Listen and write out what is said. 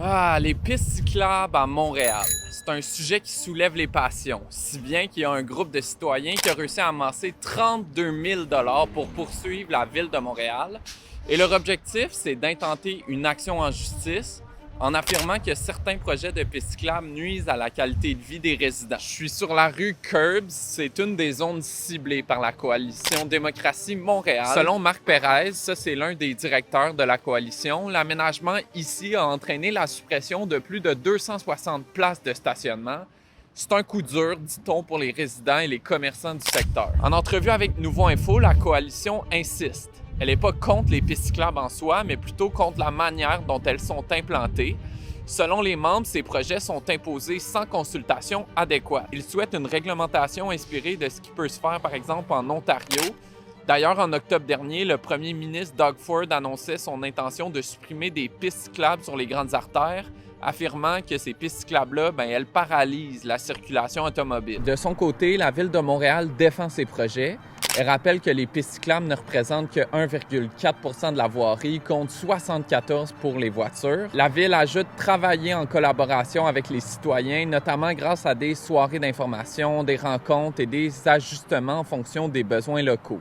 Ah, les pistes cyclables à Montréal. C'est un sujet qui soulève les passions, si bien qu'il y a un groupe de citoyens qui a réussi à amasser 32 000 pour poursuivre la ville de Montréal. Et leur objectif, c'est d'intenter une action en justice en affirmant que certains projets de pistes cyclables nuisent à la qualité de vie des résidents. Je suis sur la rue Curbs, c'est une des zones ciblées par la coalition Démocratie Montréal. Selon Marc Pérez, ça c'est l'un des directeurs de la coalition, l'aménagement ici a entraîné la suppression de plus de 260 places de stationnement. C'est un coup dur, dit-on, pour les résidents et les commerçants du secteur. En entrevue avec Nouveau Info, la coalition insiste. Elle n'est pas contre les pistes cyclables en soi, mais plutôt contre la manière dont elles sont implantées. Selon les membres, ces projets sont imposés sans consultation adéquate. Ils souhaitent une réglementation inspirée de ce qui peut se faire, par exemple, en Ontario. D'ailleurs, en octobre dernier, le premier ministre Doug Ford annonçait son intention de supprimer des pistes cyclables sur les grandes artères, affirmant que ces pistes cyclables-là, elles paralysent la circulation automobile. De son côté, la Ville de Montréal défend ses projets. Elle rappelle que les pistes cyclables ne représentent que 1,4 % de la voirie, contre 74 pour les voitures. La Ville ajoute travailler en collaboration avec les citoyens, notamment grâce à des soirées d'information, des rencontres et des ajustements en fonction des besoins locaux.